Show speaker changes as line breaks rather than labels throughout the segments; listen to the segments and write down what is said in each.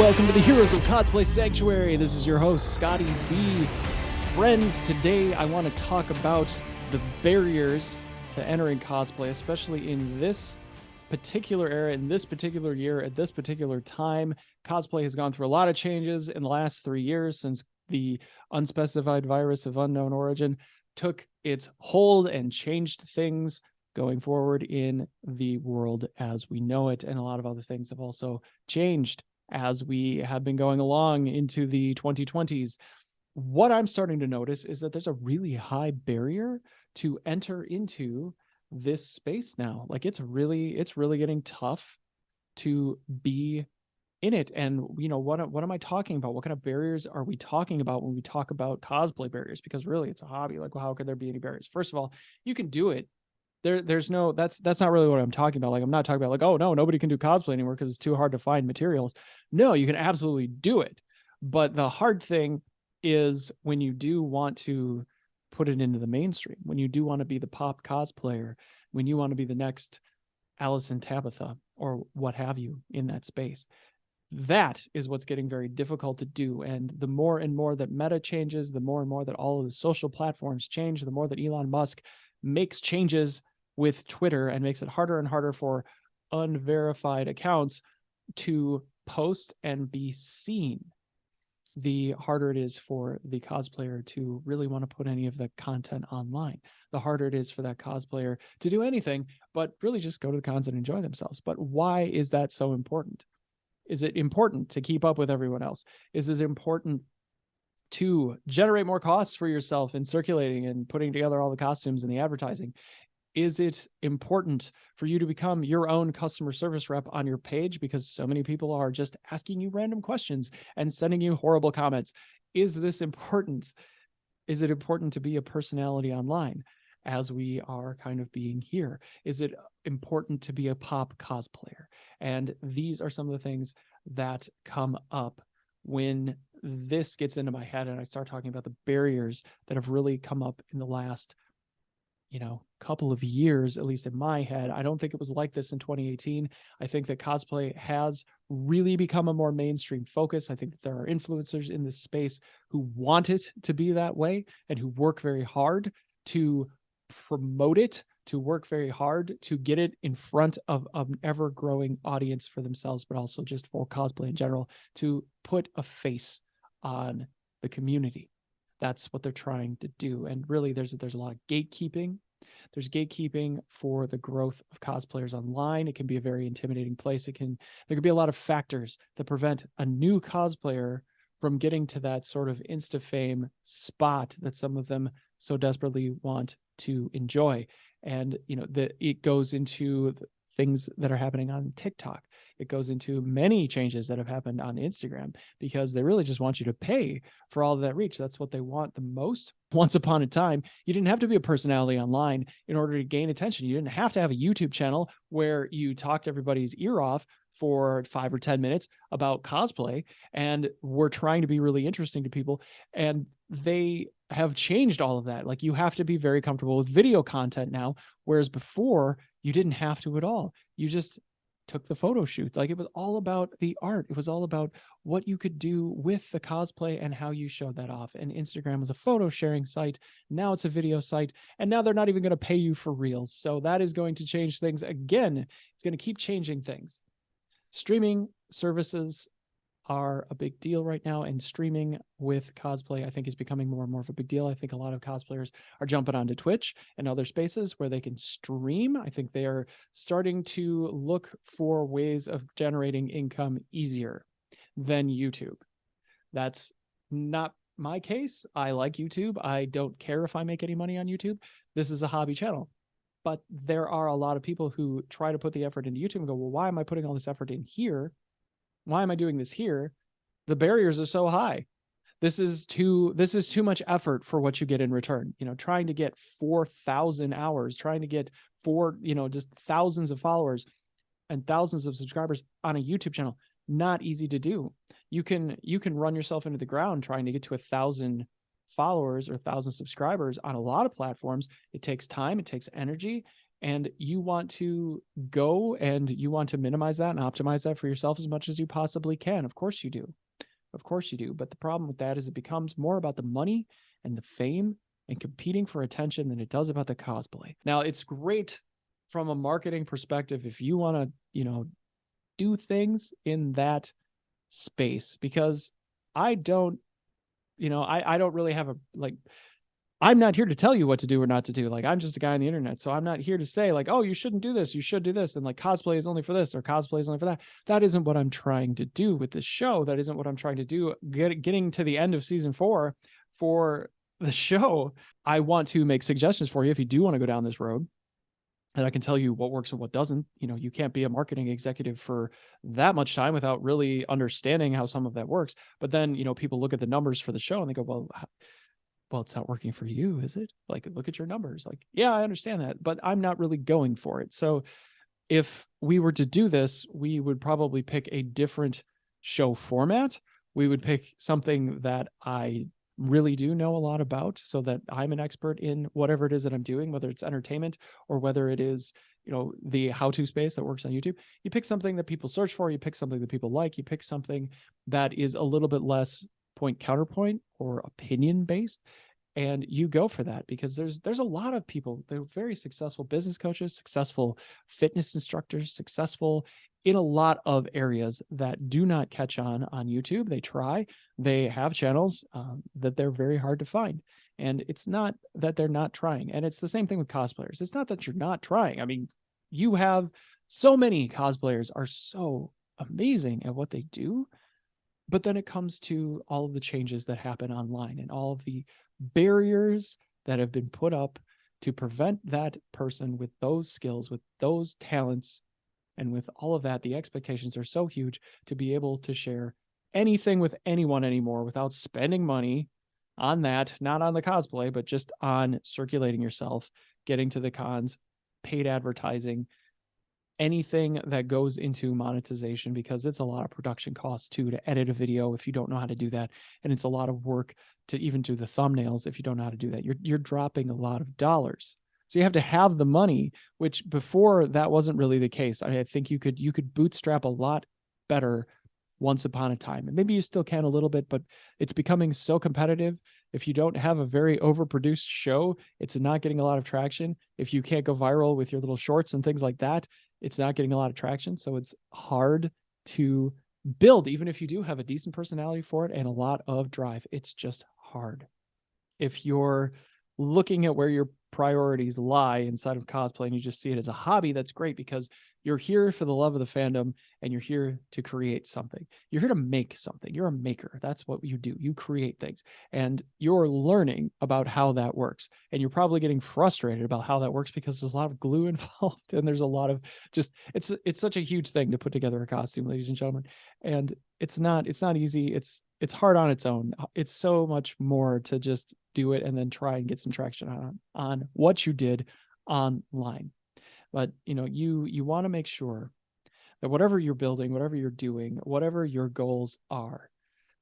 welcome to the Heroes of Cosplay Sanctuary. This is your host, Scotty B. Friends, today I want to talk about the barriers to entering cosplay, especially in this particular era, in this particular year, at this particular time. Cosplay has gone through a lot of changes in the last 3 years since the unspecified virus of unknown origin took its hold and changed things going forward in the world as we know it. And a lot of other things have also changed as we have been going along into the 2020s. What I'm starting to notice is that there's a really high barrier to enter into this space now. Like it's really getting tough to be in it. And you know, what am I talking about? What kind of barriers are we talking about when we talk about cosplay barriers? Because really it's a hobby. Like, well, how could there be any barriers? First of all, you can do it. There's no, that's not really what I'm talking about. Like, I'm not talking about like, oh no, nobody can do cosplay anymore because it's too hard to find materials. No, you can absolutely do it. But the hard thing is when you do want to put it into the mainstream, when you do want to be the pop cosplayer, when you want to be the next Allison Tabitha or what have you in that space. That is what's getting very difficult to do. And the more and more that Meta changes, the more and more that all of the social platforms change, the more that Elon Musk makes changes with Twitter and makes it harder and harder for unverified accounts to post and be seen, the harder it is for the cosplayer to really want to put any of the content online. The harder it is for that cosplayer to do anything but really just go to the cons and enjoy themselves. But why is that so important? Is it important to keep up with everyone else? Is it important to generate more costs for yourself in circulating and putting together all the costumes and the advertising? Is it important for you to become your own customer service rep on your page because so many people are just asking you random questions and sending you horrible comments? Is this important? Is it important to be a personality online as we are kind of being here? Is it important to be a pop cosplayer? And these are some of the things that come up when this gets into my head and I start talking about the barriers that have really come up in the last couple of years, at least in my head. I don't think it was like this in 2018. I think that cosplay has really become a more mainstream focus. I think that there are influencers in this space who want it to be that way and who work very hard to promote it, to work very hard to get it in front of an ever-growing audience for themselves, but also just for cosplay in general, to put a face on the community. That's what they're trying to do. And really, there's a lot of gatekeeping. There's gatekeeping for the growth of cosplayers online. It can be a very intimidating place. There can be a lot of factors that prevent a new cosplayer from getting to that sort of insta fame spot that some of them so desperately want to enjoy. And it goes into things that are happening on TikTok. It goes into many changes that have happened on Instagram because they really just want you to pay for all of that reach. That's what they want the most. Once upon a time, you didn't have to be a personality online in order to gain attention. You didn't have to have a YouTube channel where you talked everybody's ear off for 5 or 10 minutes about cosplay and were trying to be really interesting to people. And they have changed all of that. Like, you have to be very comfortable with video content now, whereas before you didn't have to at all. You just took the photo shoot. Like, it was all about the art. It was all about what you could do with the cosplay and how you showed that off. And Instagram was a photo sharing site. Now it's a video site. And now they're not even going to pay you for reels. So that is going to change things again. It's going to keep changing things. Streaming services are a big deal right now, and streaming with cosplay, I think, is becoming more and more of a big deal. I think a lot of cosplayers are jumping onto Twitch and other spaces where they can stream. I think they are starting to look for ways of generating income easier than YouTube. That's not my case. I like YouTube. I don't care if I make any money on YouTube. This is a hobby channel. But there are a lot of people who try to put the effort into YouTube and go, well, why am I putting all this effort in here? Why am I doing this here? The barriers are so high. This is too much effort for what you get in return. Trying to get 4,000 hours, trying to get just thousands of followers and thousands of subscribers on a YouTube channel, not easy to do. You can run yourself into the ground trying to get to 1,000 followers or 1,000 subscribers on a lot of platforms. It takes time, it takes energy, and you want to go and you want to minimize that and optimize that for yourself as much as you possibly can. Of course you do. Of course you do. But the problem with that is it becomes more about the money and the fame and competing for attention than it does about the cosplay. Now, it's great from a marketing perspective if you want to, do things in that space, because I don't, I don't really have I'm not here to tell you what to do or not to do. Like, I'm just a guy on the internet. So I'm not here to say like, oh, you shouldn't do this. You should do this. And like cosplay is only for this or cosplay is only for that. That isn't what I'm trying to do with this show. That isn't what I'm trying to do. Getting to the end of season 4 for the show, I want to make suggestions for you if you do want to go down this road. And I can tell you what works and what doesn't. You can't be a marketing executive for that much time without really understanding how some of that works. But then, people look at the numbers for the show and they go, well, it's not working for you, is it? Like, look at your numbers. Like, yeah, I understand that, but I'm not really going for it. So if we were to do this, we would probably pick a different show format. We would pick something that I really do know a lot about, so that I'm an expert in whatever it is that I'm doing, whether it's entertainment or whether it is, the how-to space that works on YouTube. You pick something that people search for, you pick something that people like, you pick something that is a little bit less point counterpoint or opinion based, and you go for that, because there's a lot of people. They're very successful business coaches, successful fitness instructors, successful in a lot of areas that do not catch on YouTube. They try, they have channels that they're very hard to find, and it's not that they're not trying. And it's the same thing with cosplayers. It's not that you're not trying. I mean, you have so many cosplayers are so amazing at what they do, but then it comes to all of the changes that happen online and all of the barriers that have been put up to prevent that person with those skills, with those talents, and with all of that. The expectations are so huge to be able to share anything with anyone anymore without spending money on that, not on the cosplay, but just on circulating yourself, getting to the cons, paid advertising, anything that goes into monetization, because it's a lot of production costs too to edit a video if you don't know how to do that, and it's a lot of work to even do the thumbnails if you don't know how to do that. You're dropping a lot of dollars, so you have to have the money, which before that wasn't really the case. I think you could bootstrap a lot better once upon a time, and maybe you still can a little bit, but it's becoming so competitive. If you don't have a very overproduced show, it's not getting a lot of traction. If you can't go viral with your little shorts and things like that, it's not getting a lot of traction. So it's hard to build, even if you do have a decent personality for it and a lot of drive. It's just hard. If you're looking at where your priorities lie inside of cosplay and you just see it as a hobby, that's great, because you're here for the love of the fandom and you're here to create something. You're here to make something. You're a maker. That's what you do. You create things, and you're learning about how that works. And you're probably getting frustrated about how that works because there's a lot of glue involved and there's a lot of just, it's such a huge thing to put together a costume, ladies and gentlemen. And it's not easy. It's hard on its own. It's so much more to just do it and then try and get some traction on what you did online. But you want to make sure that whatever you're building, whatever you're doing, whatever your goals are,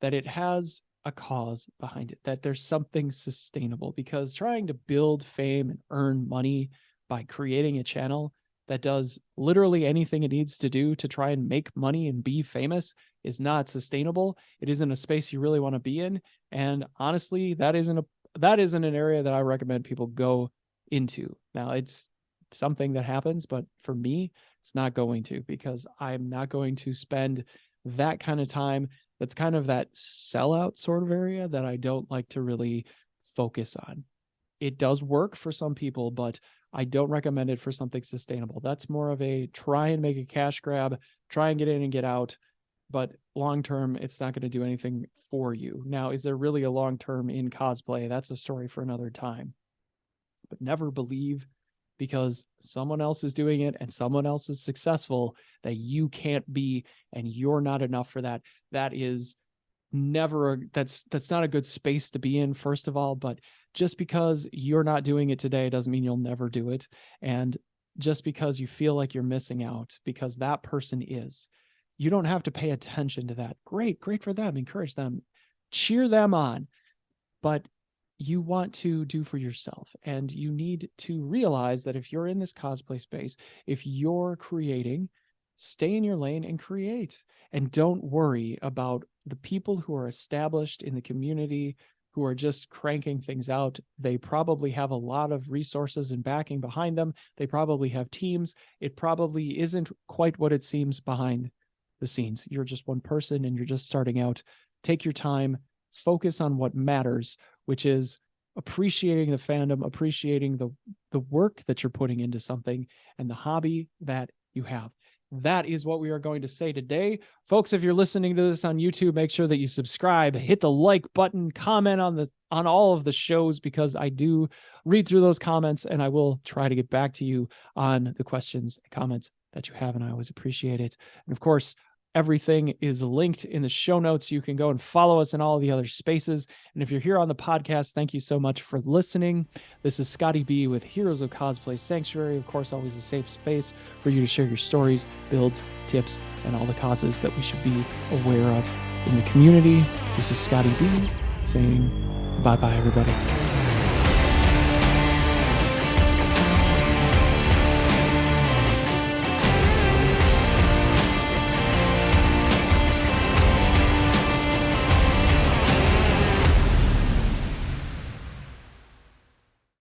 that it has a cause behind it, that there's something sustainable. Because trying to build fame and earn money by creating a channel that does literally anything it needs to do to try and make money and be famous is not sustainable. It isn't a space you really want to be in. And honestly, that isn't an area that I recommend people go into. Now, it's something that happens, but for me, it's not going to, because I'm not going to spend that kind of time. That's kind of that sellout sort of area that I don't like to really focus on. It does work for some people, but I don't recommend it for something sustainable. That's more of a try and make a cash grab, try and get in and get out. But long-term, it's not going to do anything for you. Now, is there really a long-term in cosplay? That's a story for another time. But never believe because someone else is doing it and someone else is successful that you can't be, and you're not enough for that. That is never that's not a good space to be in, first of all. But just because you're not doing it today doesn't mean you'll never do it. And just because you feel like you're missing out because that person is, you don't have to pay attention to that. Great for them. Encourage them, cheer them on. But you want to do for yourself. And you need to realize that if you're in this cosplay space, if you're creating, stay in your lane and create. And don't worry about the people who are established in the community who are just cranking things out. They probably have a lot of resources and backing behind them. They probably have teams. It probably isn't quite what it seems behind the scenes. You're just one person and you're just starting out. Take your time, focus on what matters, which is appreciating the fandom, appreciating the work that you're putting into something and the hobby that you have. That is what we are going to say today. Folks, if you're listening to this on YouTube, make sure that you subscribe, hit the like button, comment on all of the shows, because I do read through those comments and I will try to get back to you on the questions and comments that you have, and I always appreciate it. And of course, everything is linked in the show notes. You can go and follow us in all of the other spaces. And if you're here on the podcast, thank you so much for listening. This is Scotty B with Heroes of Cosplay Sanctuary. Of course, always a safe space for you to share your stories, builds, tips, and all the causes that we should be aware of in the community. This is Scotty B saying bye-bye, everybody.